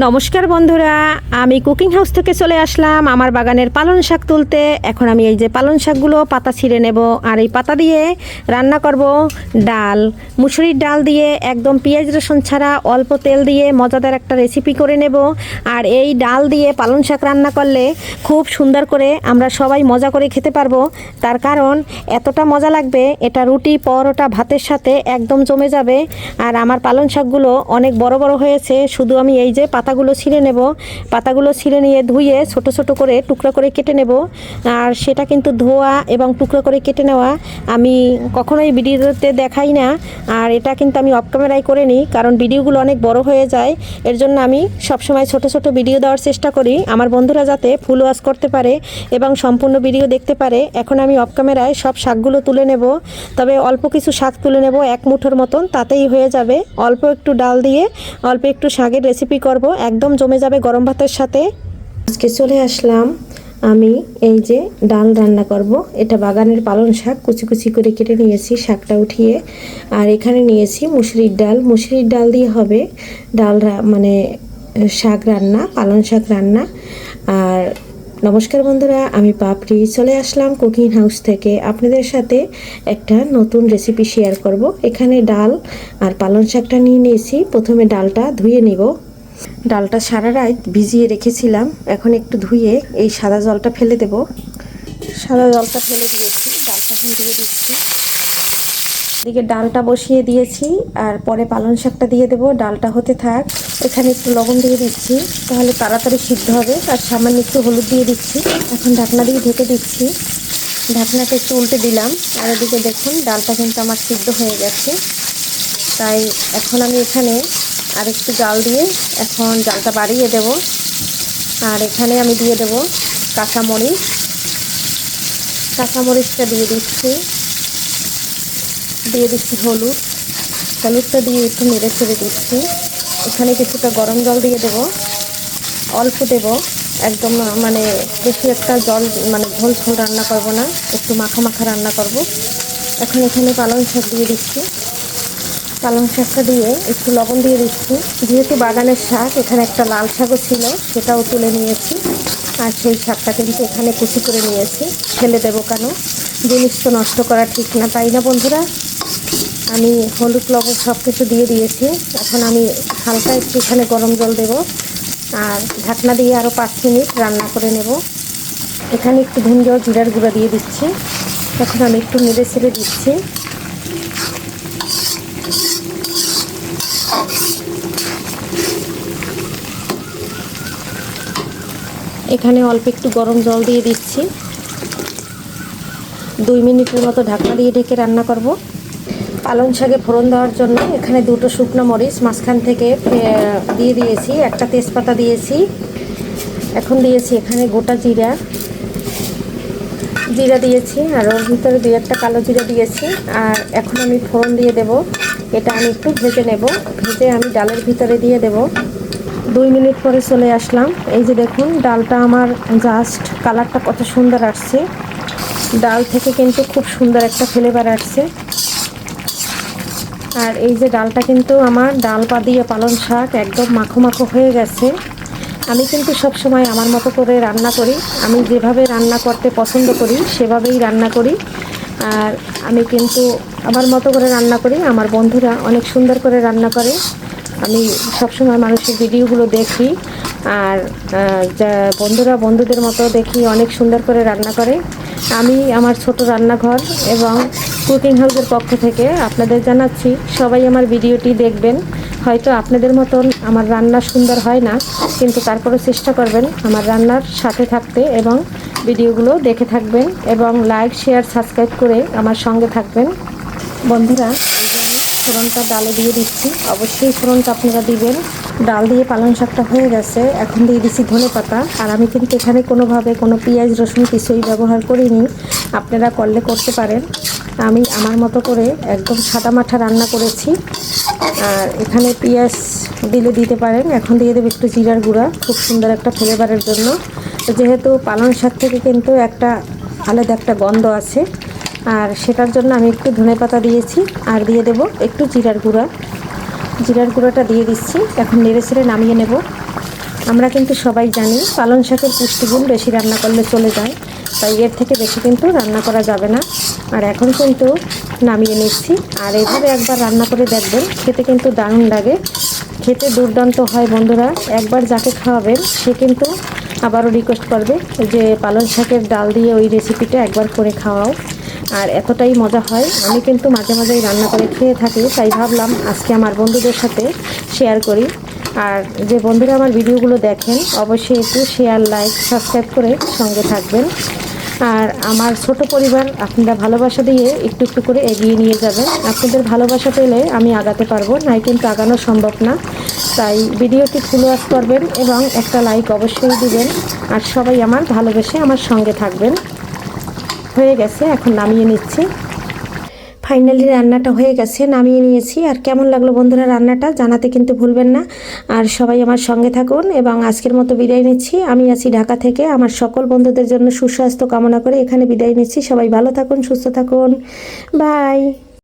নমস্কার বন্ধুরা, আমি কুকিং হাউস থেকে চলে আসলাম আমার বাগানের পালং শাক তুলতে। এখন আমি এই যে পালং শাকগুলো পাতা ছিঁড়ে নেব, আর এই পাতা দিয়ে রান্না করব ডাল, মুসুরির ডাল দিয়ে একদম পেঁয়াজ রসুন ছাড়া অল্প তেল দিয়ে মজাদার একটা রেসিপি করে নেব। আর এই ডাল দিয়ে পালং শাক রান্না করলে খুব সুন্দর করে আমরা সবাই মজা করে খেতে পারবো। তার কারণ এতটা মজা লাগবে, এটা রুটি পরোটা ভাতের সাথে একদম জমে যাবে। আর আমার পালং শাকগুলো অনেক বড় বড় হয়েছে, শুধু আমি এই যে পাতাগুলো ছিঁড়ে নেব। পাতাগুলো ছিঁড়ে নিয়ে ধুয়ে ছোট ছোট করে টুকরো করে কেটে নেব। আর সেটা কিন্তু ধোয়া এবং টুকরো করে কেটে নেওয়া আমি কখনোই ভিডিওতে দেখাই না। আর এটা কিন্তু আমি অফ ক্যামেরায় করে নিই, কারণ ভিডিওগুলো অনেক বড় হয়ে যায়। এর জন্য আমি সবসময় ছোট ছোট ভিডিও দেওয়ার চেষ্টা করি, আমার বন্ধুরা যাতে ফুল ওয়াচ করতে পারে এবং সম্পূর্ণ ভিডিও দেখতে পারে। এখন আমি অফ ক্যামেরায় সব শাকগুলো তুলে নেব, তবে অল্প কিছু শাক তুলে নেব, এক মুঠোর মতন, তাতেই হয়ে যাবে। অল্প একটু ডাল দিয়ে অল্প একটু শাকের রেসিপি করব, একদম জমে যাবে গরম ভাতের সাথে। আজকে চলে আসলাম আমি এই যে ডাল রান্না করব। এটা বাগানের পালং শাক কুচি কুচি করে কেটে নিয়েছি, শাকটা উঠিয়ে। আর এখানে নিয়েছি মুসুরির ডাল, মুসুরির ডাল দিয়ে হবে ডাল মানে শাক রান্না, পালং শাক রান্না। আর নমস্কার বন্ধুরা, আমি পাপড়ি চলে আসলাম কুকিং হাউস থেকে আপনাদের সাথে একটা নতুন রেসিপি শেয়ার করব। এখানে ডাল আর পালং শাকটা নিয়ে নিয়েছি। প্রথমে ডালটা ধুয়ে নিব। ডালটা সারা রাত ভিজিয়ে রেখেছিলাম, এখন একটু ধুয়ে এই সাদা জলটা ফেলে দেব। সাদা জলটা ফেলে দিয়েছি, ডালটা এখন দিয়ে দিচ্ছি। এদিকে ডালটা বসিয়ে দিয়েছি, আর পরে পালং শাকটা দিয়ে দেব। ডালটা হতে থাক, এখানে একটু লবণ দিয়ে দিচ্ছি, তাহলে তাড়াতাড়ি সিদ্ধ হবে। আর সামান্য একটু হলুদ দিয়ে দিচ্ছি। এখন ঢাকনা দিয়ে ঢেকে দিচ্ছি। ঢাকনাটা একটু উল্টে দিলাম, আর এদিকে দেখুন ডালটা কিন্তু আমার সিদ্ধ হয়ে গেছে। তাই এখন আমি এখানে আর একটু জাল দিয়ে এখন জালটা বাড়িয়ে দেব। আর এখানে আমি দিয়ে দেব কাঁচামরিচ। কাঁচামরিচটা দিয়ে দিচ্ছি হলুদটা দিয়ে একটু নেড়ে ছেড়ে দিচ্ছি। এখানে কিছুটা গরম জল দিয়ে দেব, অল্প দেব, একদম মানে বেশি একটা জল মানে ঝোল ঝোল রান্না করব না, একটু মাখা মাখা রান্না করব। এখন এখানে পালং শাক দিয়ে দিচ্ছি। পালং শাকটা দিয়ে একটু লবণ দিয়ে দিচ্ছি। যেহেতু বাগানের শাক, এখানে একটা লাল শাকও ছিল, সেটাও তুলে নিয়েছি। আর সেই শাকটা কিন্তু এখানে কুচি করে নিয়েছি, ফেলে দেবো কেন, জিনিস তো নষ্ট করা ঠিক না, তাই না বন্ধুরা। আমি হলুদ লবণ সব কিছু দিয়ে দিয়েছি। এখন আমি হালকা একটু এখানে গরম জল দেব, আর ঢাকনা দিয়ে আরও 5 মিনিট রান্না করে নেব। এখানে একটু ধনিয়া ও জিরার গুঁড়া দিয়ে দিচ্ছি। এখন আমি একটু নেড়ে ছেড়ে দিচ্ছি। এখানে অল্প একটু গরম জল দিয়ে দিচ্ছি। 2 মিনিটের মতো ঢাকনা দিয়ে ঢেকে রান্না করব। পালং শাকে ফোড়ন দেওয়ার জন্য এখানে 2টো শুকনো মরিচ মাঝখান থেকে দিয়ে দিয়েছি, একটা তেজপাতা দিয়েছি। এখন দিয়েছি এখানে গোটা জিরা দিয়েছি, আর ওর ভিতরে 2-1টা কালো জিরা দিয়েছি। আর এখন আমি ফোড়ন দিয়ে দেব। এটা আমি একটু ভেজে নেব, ভেজে আমি ডালের ভিতরে দিয়ে দেব। 2 মিনিট পরে চলে আসলাম। এই যে দেখুন ডালটা আমার জাস্ট কালারটা কত সুন্দর আসছে। ডাল থেকে কিন্তু খুব সুন্দর একটা ফ্লেভার আসছে। আর এই যে ডালটা কিন্তু আমার ডাল পা দিয়ে পালং শাক একদম মাখো মাখো হয়ে গেছে। আমি কিন্তু সব সময় আমার মতো করে রান্না করি, আমি যেভাবে রান্না করতে পছন্দ করি সেভাবেই রান্না করি। আর আমি কিন্তু আমার মতো করে রান্না করি, আমার বন্ধুরা অনেক সুন্দর করে রান্না করে। আমি সবসময় মানুষের ভিডিওগুলো দেখি, আর বন্ধুদের মতো দেখি অনেক সুন্দর করে রান্না করে। আমি আমার ছোট রান্নাঘর এবং কুকিং হাউসের পক্ষ থেকে আপনাদের জানাচ্ছি, সবাই আমার ভিডিওটি দেখবেন। হয়তো আপনাদের মতন আমার রান্না সুন্দর হয় না, কিন্তু তারপরেও চেষ্টা করবেন আমার রান্নার সাথে থাকতে এবং ভিডিওগুলো দেখে থাকবেন, এবং লাইক শেয়ার সাবস্ক্রাইব করে আমার সঙ্গে থাকবেন। বন্ধুরা, এই যে আমি ফোড়নটা ডালে দিয়ে দিচ্ছি, অবশ্যই ফোড়নটা আপনারা দিবেন। ডাল দিয়ে পালং শাকটা হয়ে গেছে, এখন দিয়ে দিচ্ছি ধনেপাতা। আর আমি কিন্তু এখানে কোনোভাবে কোনো পেঁয়াজ রসুন কিছুই ব্যবহার করিনি, আপনারা করলে করতে পারেন। আমি আমার মতো করে একদম সাদা মাঠা রান্না করেছি। আর এখানে পেঁয়াজ দিলে দিতে পারেন। এখন দিয়ে দেবো একটু জিরার গুঁড়া, খুব সুন্দর একটা ফ্লেভারের জন্য। যেহেতু পালং শাক থেকে কিন্তু একটা আলাদা একটা গন্ধ আছে, আর সেটার জন্য আমি একটু ধনেপাতা দিয়েছি। আর দিয়ে দেব একটু জিরার গুঁড়াটা দিয়ে দিচ্ছি। এখন নেড়ে ছেড়ে নামিয়ে নেব। আমরা কিন্তু সবাই জানি পালং শাকের পুষ্টিগুণ বেশি রান্না করলে চলে যায়, তাই এর থেকে বেশি কিন্তু রান্না করা যাবে না। আর এখন কিন্তু নামিয়ে নিচ্ছি, আর এভাবে একবার রান্না করে দেখবেন, খেতে কিন্তু দারুণ লাগে, খেতে দুর্দান্ত হয় বন্ধুরা। একবার যাকে খাওয়াবেন সে কিন্তু আবারও রিকোয়েস্ট করবে যে পালং শাকের ডাল দিয়ে ওই রেসিপিটা একবার করে খাওয়াও। আর এতটাই মজা হয়, আমি কিন্তু মাঝে মাঝেই রান্না করে খেয়ে থাকি, তাই ভাবলাম আজকে আমার বন্ধুদের সাথে শেয়ার করি। আর যে বন্ধুরা আমার ভিডিওগুলো দেখেন অবশ্যই একটু শেয়ার, লাইক, সাবস্ক্রাইব করে সঙ্গে থাকবেন। আর আমার ছোট পরিবার, আপনারা ভালোবাসা দিয়ে একটু একটু করে এগিয়ে নিয়ে যাবেন। আপনাদের ভালোবাসা পেলে আমি আগাতে পারবো, নাই কিন্তু আগানো সম্ভব না। তাই ভিডিওটি ফুল ওয়াচ করবেন এবং একটা লাইক অবশ্যই দিবেন। আর সবাই আমার ভালোবেসে আমার সঙ্গে থাকবেন। হয়ে গেছে, এখন নামিয়ে নিচ্ছি। ফাইনালি রান্নাটা হয়ে গেছে, নামিয়ে নিয়েছি। আর কেমন লাগলো বন্ধুরা রান্নাটা জানাতে কিন্তু ভুলবেন না। আর সবাই আমার সঙ্গে থাকুন এবং আজকের মতো বিদায় নিচ্ছি। আমি আছি ঢাকা থেকে, আমার সকল বন্ধুদের জন্য সুস্বাস্থ্য কামনা করে এখানে বিদায় নিচ্ছি। সবাই ভালো থাকুন, সুস্থ থাকুন, বাই।